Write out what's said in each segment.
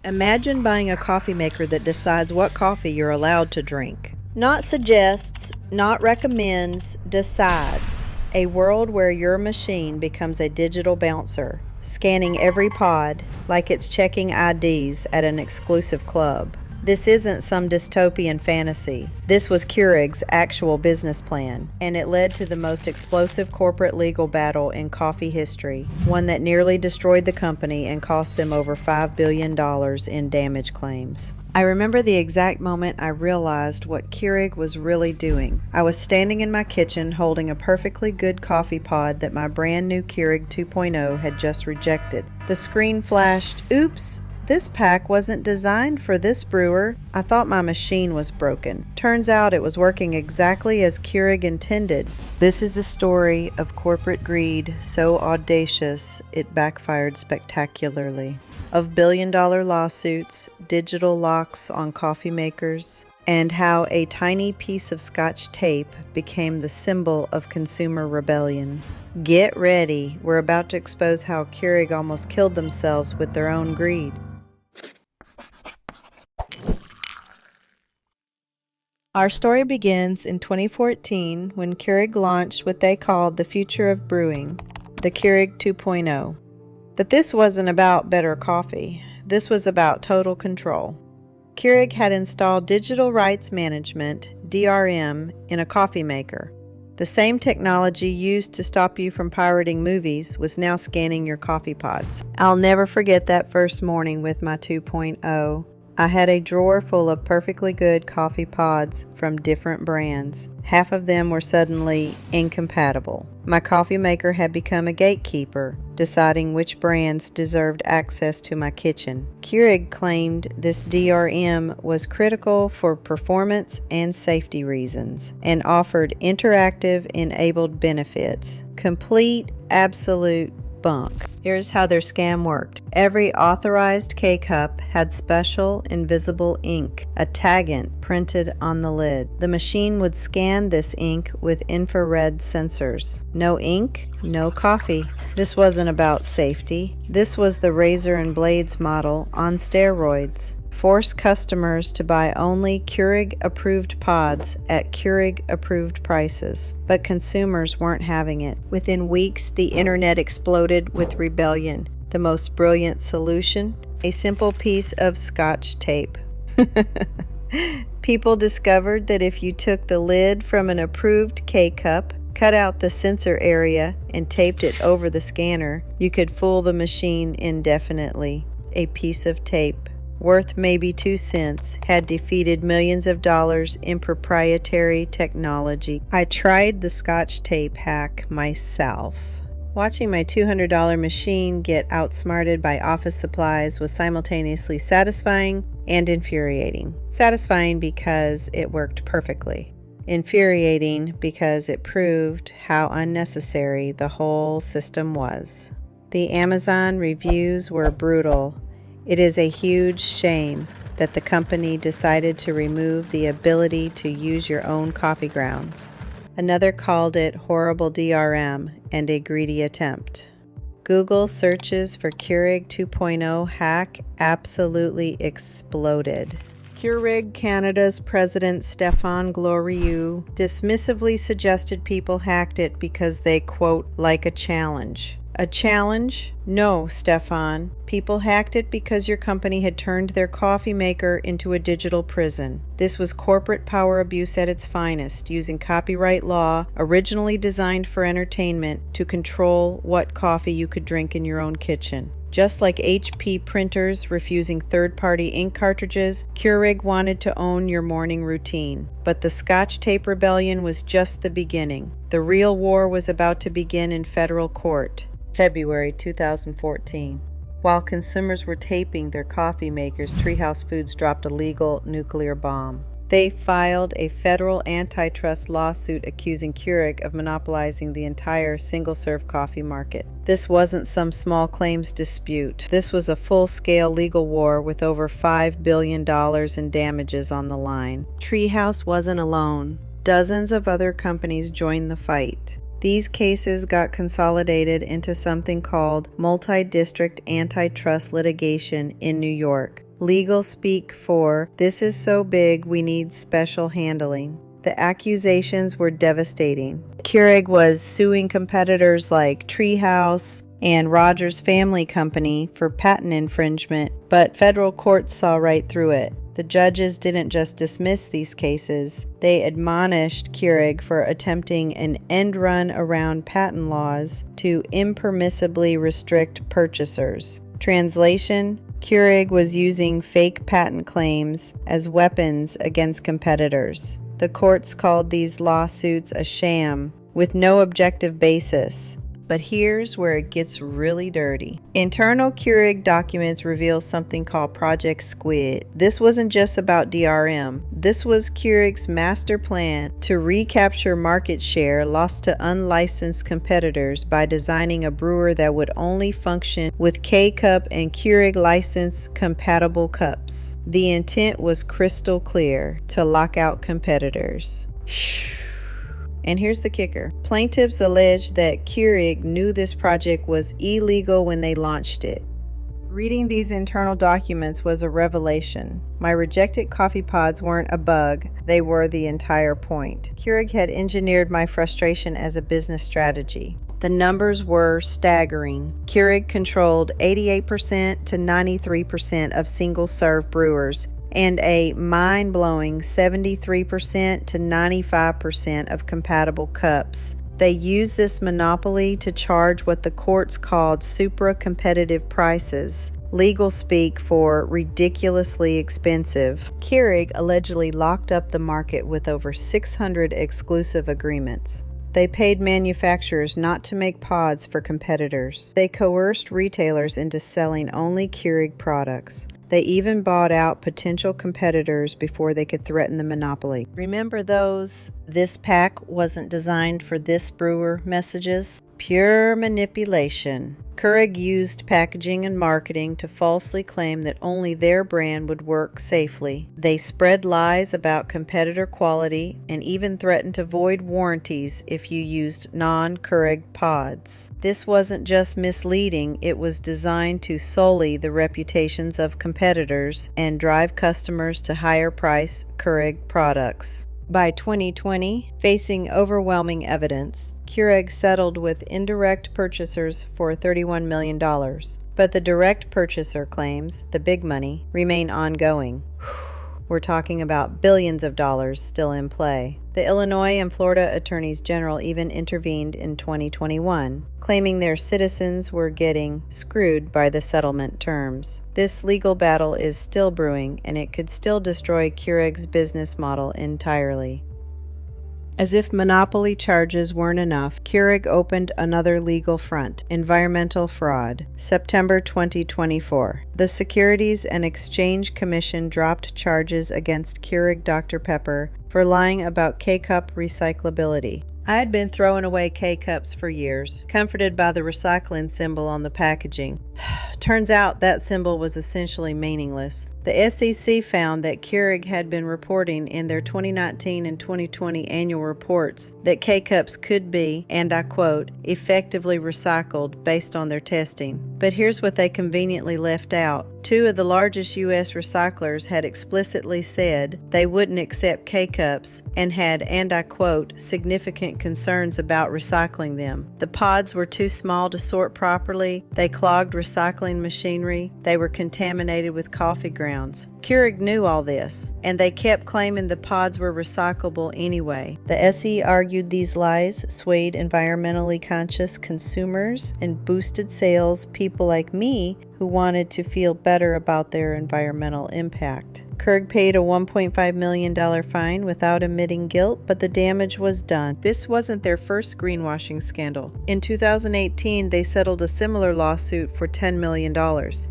Imagine buying a coffee maker that decides what coffee you're allowed to drink. Not suggests, not recommends, decides. A world where your machine becomes a digital bouncer, scanning every pod like it's checking IDs at an exclusive club. This isn't some dystopian fantasy. This was Keurig's actual business plan, and it led to the most explosive corporate legal battle in coffee history, one that nearly destroyed the company and cost them over $5 billion in damage claims. I remember the exact moment I realized what Keurig was really doing. I was standing in my kitchen holding a perfectly good coffee pod that my brand new Keurig 2.0 had just rejected. The screen flashed, "Oops! This pack wasn't designed for this brewer." I thought my machine was broken. Turns out it was working exactly as Keurig intended. This is a story of corporate greed so audacious it backfired spectacularly. Of billion-dollar lawsuits, digital locks on coffee makers, and how a tiny piece of Scotch tape became the symbol of consumer rebellion. Get ready, we're about to expose how Keurig almost killed themselves with their own greed. Our story begins in 2014 when Keurig launched what they called the future of brewing, the Keurig 2.0. But this wasn't about better coffee. This was about total control. Keurig had installed digital rights management, DRM, in a coffee maker. The same technology used to stop you from pirating movies was now scanning your coffee pods. I'll never forget that first morning with my 2.0. I had a drawer full of perfectly good coffee pods from different brands. Half of them were suddenly incompatible. My coffee maker had become a gatekeeper, deciding which brands deserved access to my kitchen. Keurig claimed this DRM was critical for performance and safety reasons, and offered interactive enabled benefits. Complete, absolute bunk. Here's how their scam worked. Every authorized K-cup had special invisible ink, a taggant printed on the lid. The machine would scan this ink with infrared sensors. No ink, no coffee. This wasn't about safety. This was the razor and blades model on steroids. Force customers to buy only Keurig-approved pods at Keurig-approved prices. But consumers weren't having it. Within weeks, the internet exploded with rebellion. The most brilliant solution? A simple piece of Scotch tape. People discovered that if you took the lid from an approved K-cup, cut out the sensor area, and taped it over the scanner, you could fool the machine indefinitely. A piece of tape, worth maybe 2 cents, had defeated millions of dollars in proprietary technology. I tried the Scotch tape hack myself. Watching my $200 machine get outsmarted by office supplies was simultaneously satisfying and infuriating. Satisfying because it worked perfectly. Infuriating because it proved how unnecessary the whole system was. The Amazon reviews were brutal. It is a huge shame that the company decided to remove the ability to use your own coffee grounds. Another called it horrible DRM and a greedy attempt. Google searches for Keurig 2.0 hack absolutely exploded. Keurig Canada's president Stéphane Glorieux dismissively suggested people hacked it because they, quote, like a challenge. A challenge? No, Stéphane. People hacked it because your company had turned their coffee maker into a digital prison. This was corporate power abuse at its finest, using copyright law, originally designed for entertainment, to control what coffee you could drink in your own kitchen. Just like HP printers refusing third-party ink cartridges, Keurig wanted to own your morning routine. But the Scotch tape rebellion was just the beginning. The real war was about to begin in federal court. February 2014. While consumers were taping their coffee makers, Treehouse Foods dropped a legal nuclear bomb. They filed a federal antitrust lawsuit accusing Keurig of monopolizing the entire single-serve coffee market. This wasn't some small claims dispute. This was a full-scale legal war with over $5 billion in damages on the line. Treehouse wasn't alone. Dozens of other companies joined the fight. These cases got consolidated into something called multi-district antitrust litigation in New York. legal speak for "this is so big we need special handling." The accusations were devastating. Keurig was suing competitors like Treehouse and Rogers Family Company for patent infringement, but federal courts saw right through it. The judges didn't just dismiss these cases, they admonished Keurig for attempting an end run around patent laws to impermissibly restrict purchasers. Translation: Keurig was using fake patent claims as weapons against competitors. The courts called these lawsuits a sham, with no objective basis. But here's where it gets really dirty. Internal Keurig documents reveal something called Project Squid. This wasn't just about DRM. This was Keurig's master plan to recapture market share lost to unlicensed competitors by designing a brewer that would only function with K-Cup and Keurig license compatible cups. The intent was crystal clear: to lock out competitors. And here's the kicker. Plaintiffs allege that Keurig knew this project was illegal when they launched it. Reading these internal documents was a revelation. My rejected coffee pods weren't a bug, they were the entire point. Keurig had engineered my frustration as a business strategy. The numbers were staggering. Keurig controlled 88% to 93% of single-serve brewers, and a mind-blowing 73% to 95% of compatible cups. They used this monopoly to charge what the courts called supra-competitive prices, legal speak for ridiculously expensive. Keurig allegedly locked up the market with over 600 exclusive agreements. They paid manufacturers not to make pods for competitors. They coerced retailers into selling only Keurig products. They even bought out potential competitors before they could threaten the monopoly. Remember those "this pack wasn't designed for this brewer" messages? Pure manipulation. Keurig used packaging and marketing to falsely claim that only their brand would work safely. They spread lies about competitor quality and even threatened to void warranties if you used non-Keurig pods. This wasn't just misleading, it was designed to sully the reputations of competitors and drive customers to higher-price Keurig products. By 2020, facing overwhelming evidence, Keurig settled with indirect purchasers for $31 million. But the direct purchaser claims, the big money, remain ongoing. We're talking about billions of dollars still in play. The Illinois and Florida attorneys general even intervened in 2021, claiming their citizens were getting screwed by the settlement terms. This legal battle is still brewing, and it could still destroy Keurig's business model entirely. As if monopoly charges weren't enough, Keurig opened another legal front: environmental fraud. September 2024. The Securities and Exchange Commission dropped charges against Keurig Dr. Pepper for lying about K-Cup recyclability. I had been throwing away K-Cups for years, comforted by the recycling symbol on the packaging. Turns out that symbol was essentially meaningless. The SEC found that Keurig had been reporting in their 2019 and 2020 annual reports that K-Cups could be, and I quote, effectively recycled based on their testing. But here's what they conveniently left out. Two of the largest U.S. recyclers had explicitly said they wouldn't accept K-Cups and had, and I quote, significant concerns about recycling them. The pods were too small to sort properly, they clogged recycling machinery, they were contaminated with coffee grounds. Keurig knew all this, and they kept claiming the pods were recyclable anyway. The SE argued these lies swayed environmentally conscious consumers and boosted sales people like me who wanted to feel better about their environmental impact. Keurig paid a $1.5 million fine without admitting guilt, but the damage was done. This wasn't their first greenwashing scandal. In 2018, they settled a similar lawsuit for $10 million.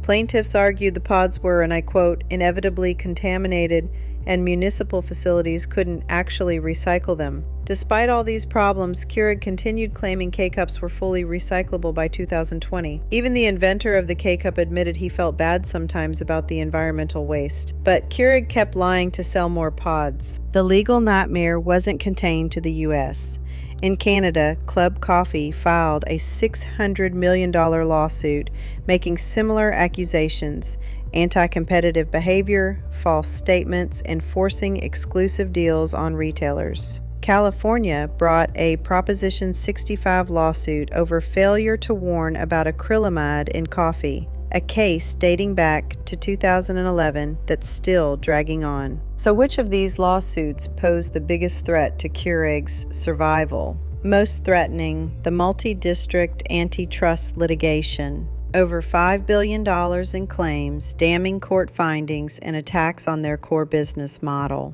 Plaintiffs argued the pods were, and I quote, inevitably contaminated and municipal facilities couldn't actually recycle them. Despite all these problems, Keurig continued claiming K-Cups were fully recyclable by 2020. Even the inventor of the K-Cup admitted he felt bad sometimes about the environmental waste. But Keurig kept lying to sell more pods. The legal nightmare wasn't contained to the U.S. In Canada, Club Coffee filed a $600 million lawsuit making similar accusations, anti-competitive behavior, false statements, and forcing exclusive deals on retailers. California brought a Proposition 65 lawsuit over failure to warn about acrylamide in coffee, a case dating back to 2011 that's still dragging on. So which of these lawsuits pose the biggest threat to Keurig's survival? Most threatening, the multi-district antitrust litigation. Over $5 billion in claims, damning court findings, and attacks on their core business model.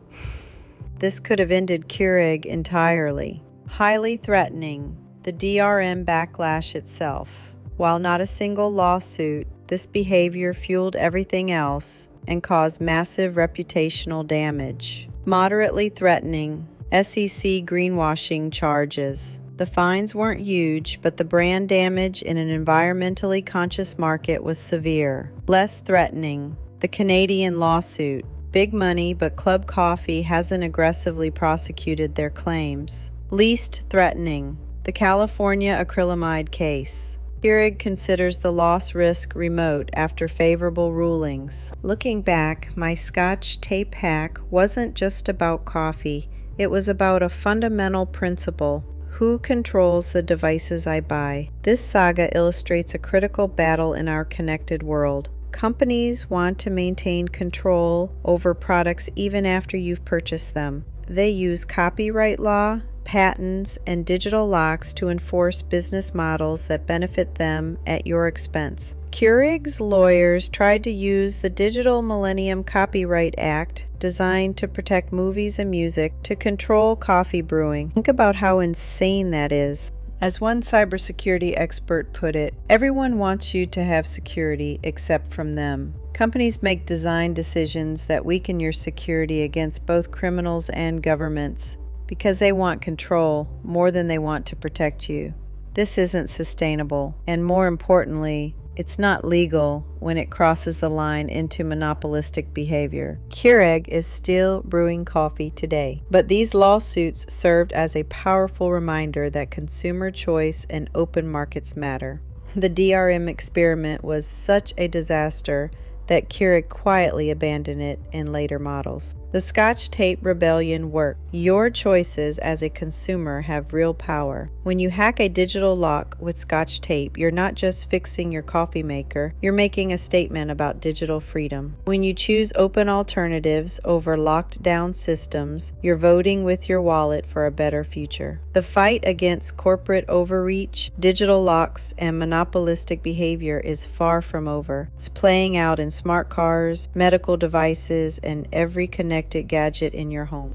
This could have ended Keurig entirely. Highly threatening, the DRM backlash itself. While not a single lawsuit, this behavior fueled everything else and caused massive reputational damage. Moderately threatening, SEC greenwashing charges. The fines weren't huge, but the brand damage in an environmentally conscious market was severe. Less threatening, the Canadian lawsuit. Big money, but Club Coffee hasn't aggressively prosecuted their claims. Least threatening, the California acrylamide case. Keurig considers the loss risk remote after favorable rulings. Looking back, my Scotch tape hack wasn't just about coffee. It was about a fundamental principle. Who controls the devices I buy? This saga illustrates a critical battle in our connected world. Companies want to maintain control over products even after you've purchased them. They use copyright law, patents, and digital locks to enforce business models that benefit them at your expense. Keurig's lawyers tried to use the Digital Millennium Copyright Act, designed to protect movies and music, to control coffee brewing. Think about how insane that is. As one cybersecurity expert put it, everyone wants you to have security except from them. Companies make design decisions that weaken your security against both criminals and governments because they want control more than they want to protect you. This isn't sustainable, and more importantly, it's not legal when it crosses the line into monopolistic behavior. Keurig is still brewing coffee today, but these lawsuits served as a powerful reminder that consumer choice and open markets matter. The DRM experiment was such a disaster that Keurig quietly abandoned it in later models. The Scotch tape rebellion worked. Your choices as a consumer have real power. When you hack a digital lock with Scotch tape, you're not just fixing your coffee maker, you're making a statement about digital freedom. When you choose open alternatives over locked down systems, you're voting with your wallet for a better future. The fight against corporate overreach, digital locks, and monopolistic behavior is far from over. It's playing out in smart cars, medical devices, and every connected gadget in your home.